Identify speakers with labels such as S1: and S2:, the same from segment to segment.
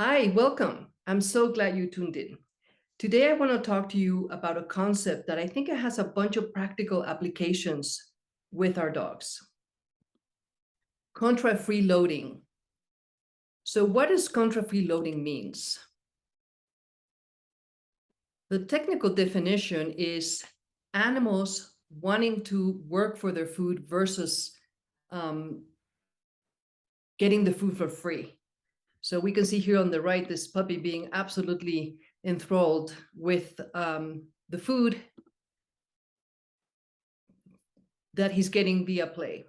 S1: Hi, welcome. I'm so glad you tuned in. Today, I want to talk to you about a concept that I think it has a bunch of practical applications with our dogs. Contra free loading. So what does contra free loading means? The technical definition is animals wanting to work for their food versus getting the food for free. So we can see here on the right, this puppy being absolutely enthralled with the food that he's getting via play.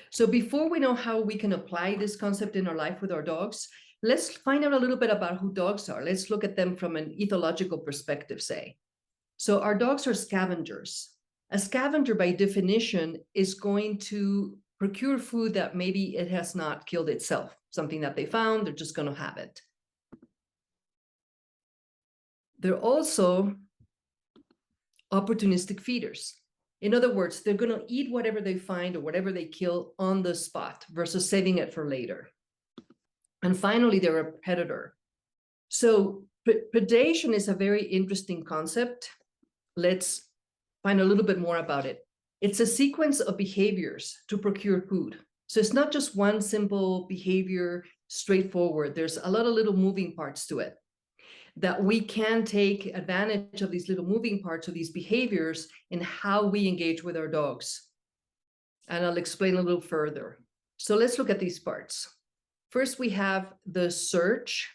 S1: So before we know how we can apply this concept in our life with our dogs, let's find out a little bit about who dogs are. Let's look at them from an ethological perspective, say. So our dogs are scavengers. A scavenger, by definition, is going to procure food that maybe it has not killed itself, something that they found, they're just going to have it. They're also opportunistic feeders. In other words, they're going to eat whatever they find or whatever they kill on the spot versus saving it for later. And finally, they're a predator. So predation is a very interesting concept. Let's find a little bit more about it. It's a sequence of behaviors to procure food. So it's not just one simple behavior, straightforward. There's a lot of little moving parts to it, that we can take advantage of these little moving parts of these behaviors in how we engage with our dogs. And I'll explain a little further. So let's look at these parts. First, we have the search.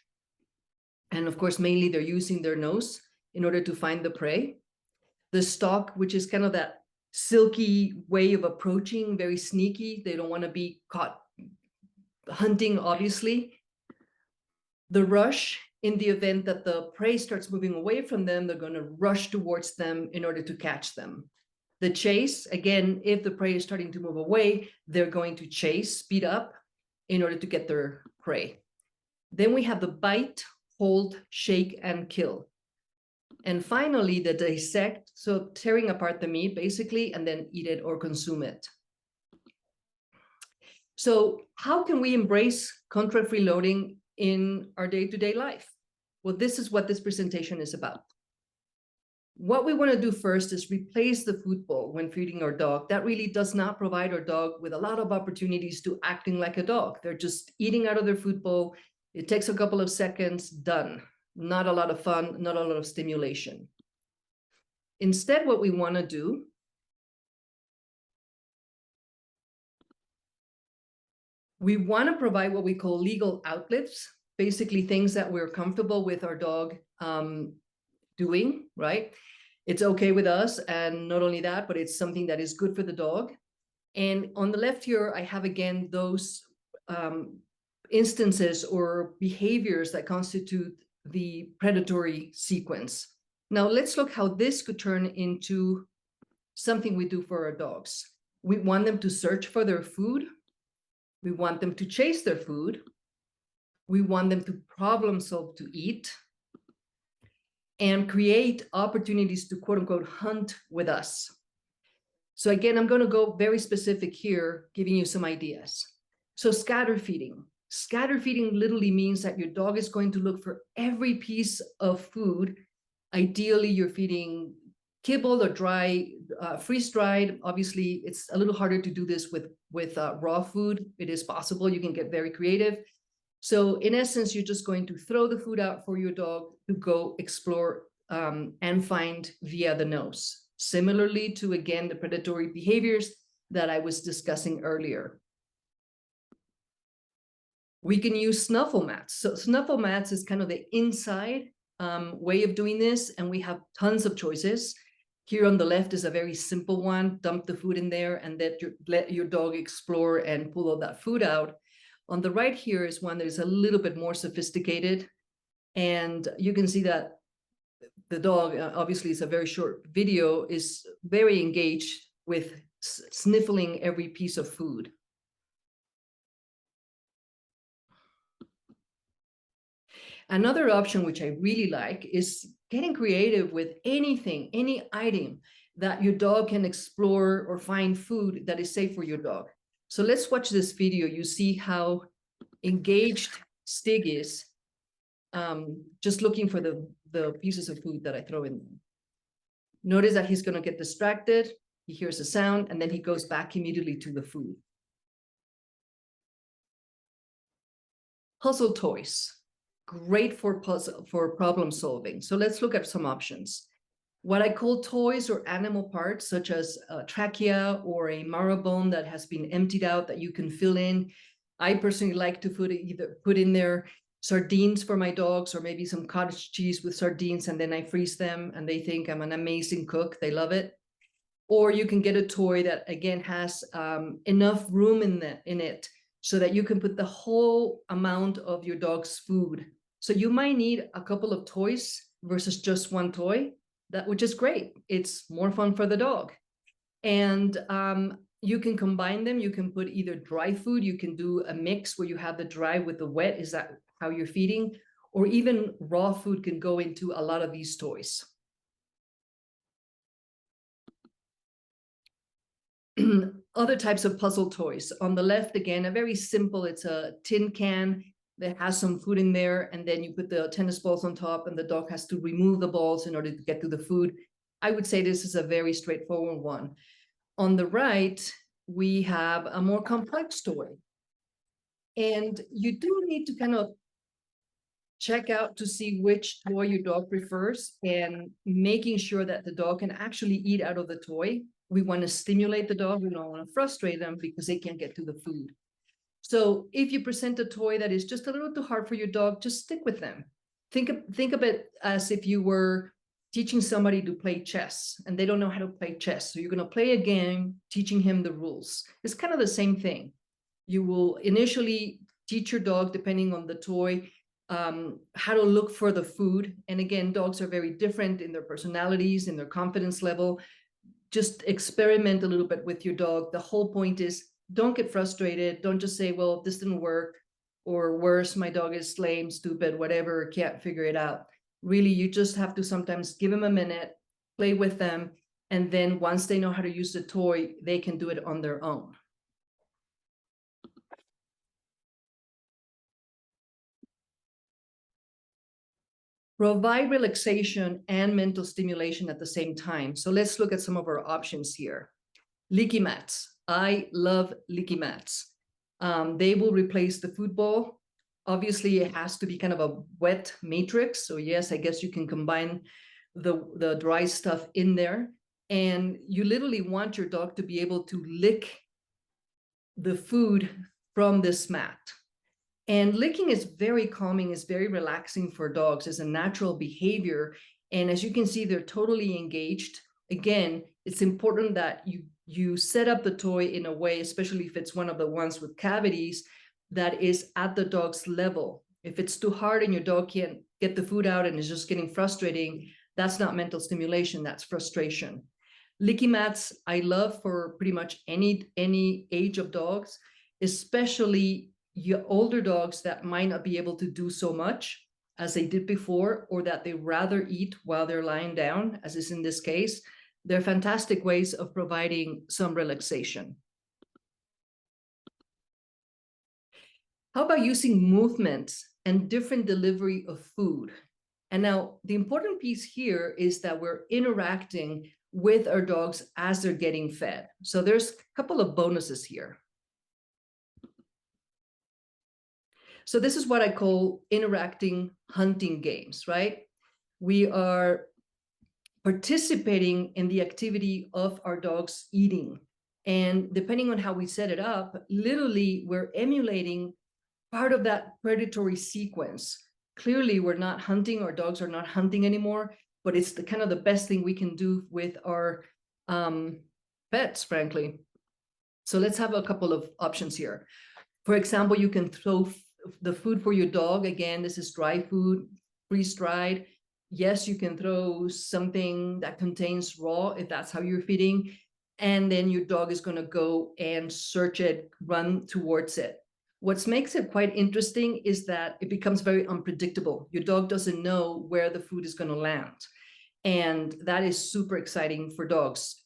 S1: And of course, mainly they're using their nose in order to find the prey. The stalk, which is kind of that silky way of approaching, very sneaky. They don't want to be caught hunting, obviously. The rush, in the event that the prey starts moving away from them, they're going to rush towards them in order to catch them. The chase, again, if the prey is starting to move away, they're going to chase, speed up in order to get their prey. Then we have the bite, hold, shake, and kill. And finally, the dissect, so tearing apart the meat, basically, and then eat it or consume it. So how can we embrace contra free loading in our day-to-day life? Well, this is what this presentation is about. What we want to do first is replace the food bowl when feeding our dog. That really does not provide our dog with a lot of opportunities to acting like a dog. They're just eating out of their food bowl. It takes a couple of seconds, done. Not a lot of fun, not a lot of stimulation. Instead, what we want to do we want to provide what we call legal outlets, basically things that we're comfortable with our dog doing, right? It's okay with us. And not only that, but it's something that is good for the dog. And on the left here, I have, again, those instances or behaviors that constitute the predatory sequence. Now let's look how this could turn into something we do for our dogs. We want them to search for their food. We want them to chase their food. We want them to problem solve to eat and create opportunities to, quote unquote, hunt with us. So again, I'm going to go very specific here, giving you some ideas. So scatter feeding. Scatter feeding literally means that your dog is going to look for every piece of food. Ideally, you're feeding kibble or dry, freeze-dried. Obviously, it's a little harder to do this with raw food. It is possible. You can get very creative. So in essence, you're just going to throw the food out for your dog to go explore and find via the nose. Similarly to, again, the predatory behaviors that I was discussing earlier. We can use snuffle mats. So snuffle mats is kind of the inside way of doing this, and we have tons of choices. Here on the left is a very simple one. Dump the food in there and let your dog explore and pull all that food out. On the right here is one that is a little bit more sophisticated. And you can see that the dog, obviously it's a very short video, is very engaged with sniffling every piece of food. Another option, which I really like, is getting creative with anything, any item. that your dog can explore or find food that is safe for your dog. So let's watch this video. You see how engaged Stig is, just looking for the pieces of food that I throw in. Notice that he's going to get distracted. He hears a sound, and then he goes back immediately to the food. Puzzle toys, great for problem solving. So let's look at some options. What I call toys or animal parts, such as a trachea or a marrow bone that has been emptied out that you can fill in. I personally like to put in there sardines for my dogs, or maybe some cottage cheese with sardines, and then I freeze them, and they think I'm an amazing cook. They love it. Or you can get a toy that, again, has enough room in it so that you can put the whole amount of your dog's food. So you might need a couple of toys versus just one toy, which is great. It's more fun for the dog. And you can combine them. You can put either dry food. You can do a mix where you have the dry with the wet. Is that how you're feeding? Or even raw food can go into a lot of these toys. Other types of puzzle toys. On the left, again, a very simple, it's a tin can that has some food in there, and then you put the tennis balls on top, and the dog has to remove the balls in order to get to the food. I would say this is a very straightforward one. On the right, we have a more complex toy. And you do need to kind of check out to see which toy your dog prefers, and making sure that the dog can actually eat out of the toy. We want to stimulate the dog. We don't want to frustrate them because they can't get to the food. So if you present a toy that is just a little too hard for your dog, just stick with them. Think of it as if you were teaching somebody to play chess and they don't know how to play chess. So you're going to play a game teaching him the rules. It's kind of the same thing. You will initially teach your dog, depending on the toy, how to look for the food. And again, dogs are very different in their personalities, in their confidence level. Just experiment a little bit with your dog. The whole point is, don't get frustrated. Don't just say, well, this didn't work, or worse, my dog is lame, stupid, whatever, can't figure it out. Really, you just have to sometimes give them a minute, play with them, and then once they know how to use the toy, they can do it on their own. Provide relaxation and mental stimulation at the same time. So let's look at some of our options here. Leaky mats. I love leaky mats. They will replace the food bowl. Obviously, it has to be kind of a wet matrix. So yes, I guess you can combine the dry stuff in there. And you literally want your dog to be able to lick the food from this mat. And licking is very calming, is very relaxing for dogs as a natural behavior. And as you can see, they're totally engaged. Again, it's important that you set up the toy in a way, especially if it's one of the ones with cavities, that is at the dog's level. If it's too hard and your dog can't get the food out and is just getting frustrating, that's not mental stimulation, that's frustration. Leaky mats, I love for pretty much any age of dogs, especially your older dogs that might not be able to do so much as they did before, or that they rather eat while they're lying down, as is in this case. They're fantastic ways of providing some relaxation. How about using movements and different delivery of food? And now the important piece here is that we're interacting with our dogs as they're getting fed. So there's a couple of bonuses here. So this is what I call interacting hunting games, right? We are participating in the activity of our dogs eating. And depending on how we set it up, literally we're emulating part of that predatory sequence. Clearly, we're not hunting, our dogs are not hunting anymore, but it's the kind of the best thing we can do with our pets, frankly. So let's have a couple of options here. For example, you can throw the food for your dog. Again, this is dry food, freeze-dried. Yes, you can throw something that contains raw if that's how you're feeding. And then your dog is going to go and search it, run towards it. What makes it quite interesting is that it becomes very unpredictable. Your dog doesn't know where the food is going to land. And that is super exciting for dogs.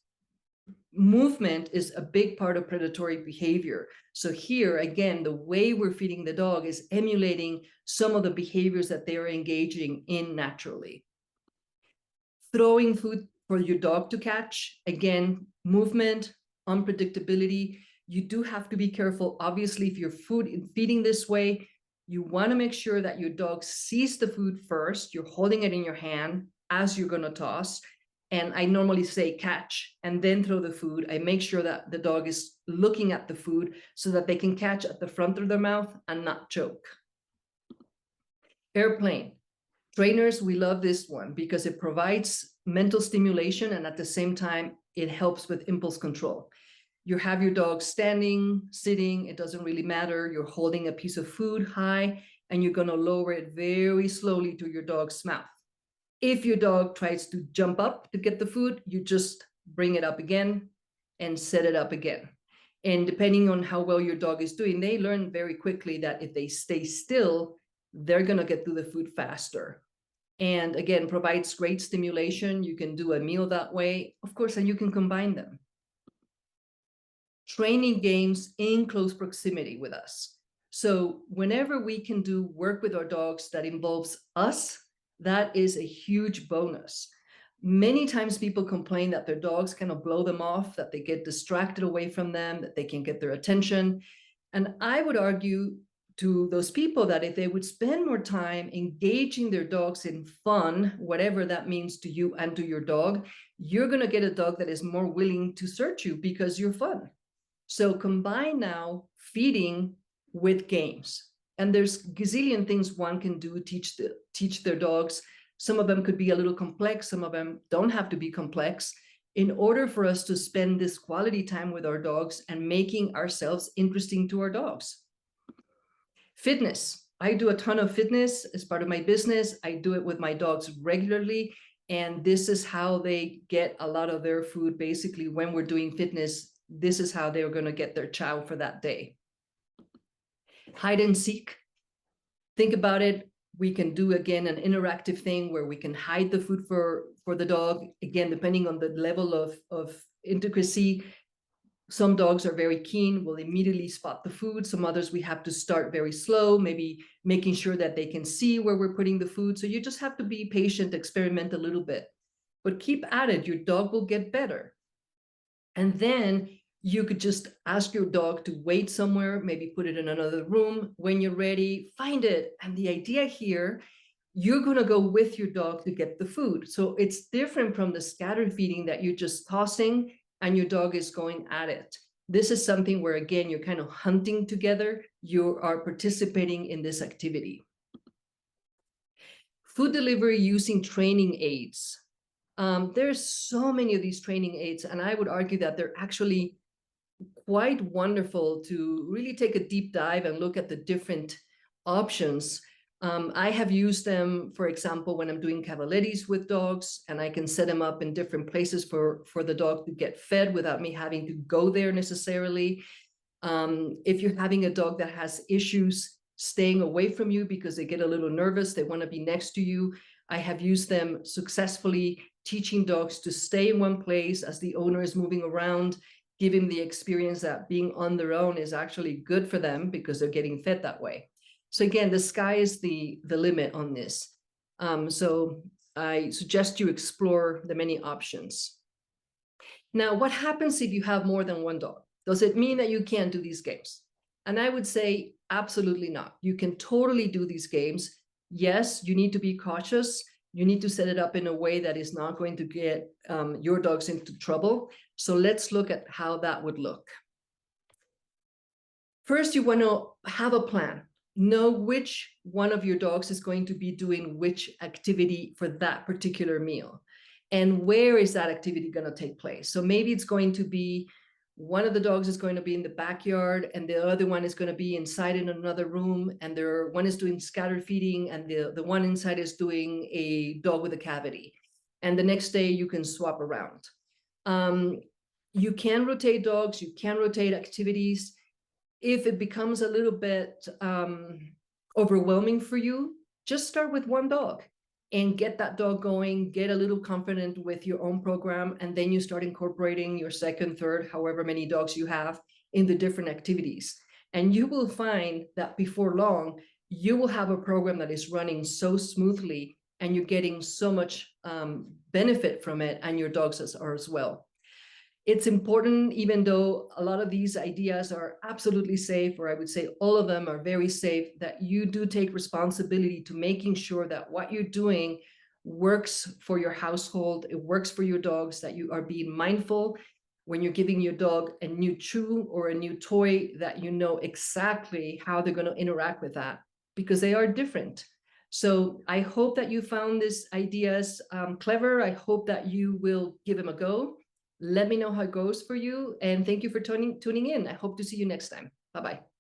S1: Movement is a big part of predatory behavior. So here, again, the way we're feeding the dog is emulating some of the behaviors that they are engaging in naturally. Throwing food for your dog to catch, again, movement, unpredictability. You do have to be careful. Obviously, if you're feeding this way, you want to make sure that your dog sees the food first. You're holding it in your hand as you're going to toss. And I normally say catch and then throw the food. I make sure that the dog is looking at the food so that they can catch at the front of their mouth and not choke. Airplane. Trainers, we love this one because it provides mental stimulation and at the same time, it helps with impulse control. You have your dog standing, sitting, it doesn't really matter. You're holding a piece of food high and you're going to lower it very slowly to your dog's mouth. If your dog tries to jump up to get the food, you just bring it up again and set it up again. And depending on how well your dog is doing, they learn very quickly that if they stay still, they're going to get through the food faster. And again, provides great stimulation. You can do a meal that way, of course, and you can combine them. Training games in close proximity with us. So whenever we can do work with our dogs that involves us, that is a huge bonus. Many times people complain that their dogs kind of blow them off, that they get distracted away from them, that they can't get their attention. And I would argue to those people that if they would spend more time engaging their dogs in fun, whatever that means to you and to your dog, you're going to get a dog that is more willing to search you because you're fun. So combine now feeding with games. And there's gazillion things one can do, teach their dogs. Some of them could be a little complex. Some of them don't have to be complex in order for us to spend this quality time with our dogs and making ourselves interesting to our dogs. Fitness. I do a ton of fitness as part of my business. I do it with my dogs regularly. And this is how they get a lot of their food. Basically, when we're doing fitness, this is how they're going to get their chow for that day. Hide and seek. Think about it. We can do, again, an interactive thing where we can hide the food for the dog. Again, depending on the level of intricacy, some dogs are very keen, will immediately spot the food. Some others, we have to start very slow, maybe making sure that they can see where we're putting the food. So you just have to be patient, experiment a little bit, but keep at it. Your dog will get better. And then you could just ask your dog to wait somewhere, maybe put it in another room. When you're ready, find it. And the idea here, you're going to go with your dog to get the food. So it's different from the scattered feeding that you're just tossing and your dog is going at it. This is something where, again, you're kind of hunting together. You are participating in this activity. Food delivery using training aids. There's so many of these training aids, and I would argue that they're actually quite wonderful to really take a deep dive and look at the different options. I have used them, for example, when I'm doing cavalettes with dogs, and I can set them up in different places for the dog to get fed without me having to go there necessarily. If you're having a dog that has issues staying away from you because they get a little nervous, they want to be next to you, I have used them successfully, teaching dogs to stay in one place as the owner is moving around, giving the experience that being on their own is actually good for them because they're getting fed that way. So again, the sky is the limit on this. So I suggest you explore the many options. Now, what happens if you have more than one dog? Does it mean that you can't do these games? And I would say absolutely not. You can totally do these games. Yes, you need to be cautious. You need to set it up in a way that is not going to get your dogs into trouble. So let's look at how that would look. First, you want to have a plan. Know which one of your dogs is going to be doing which activity for that particular meal. And where is that activity going to take place? So maybe it's going to be one of the dogs is going to be in the backyard and the other one is going to be inside in another room, and one is doing scattered feeding and the one inside is doing a dog with a cavity. And the next day you can swap around. You can rotate dogs, you can rotate activities. If it becomes a little bit overwhelming for you, just start with one dog. and get that dog going, get a little confident with your own program, and then you start incorporating your second, third, however many dogs you have in the different activities. And you will find that before long, you will have a program that is running so smoothly and you're getting so much benefit from it, and your dogs are as well. It's important, even though a lot of these ideas are absolutely safe, or I would say all of them are very safe, that you do take responsibility to making sure that what you're doing works for your household, it works for your dogs, that you are being mindful when you're giving your dog a new chew or a new toy, that you know exactly how they're going to interact with that, because they are different. So I hope that you found these ideas clever. I hope that you will give them a go. Let me know how it goes for you. And thank you for tuning in. I hope to see you next time. Bye-bye.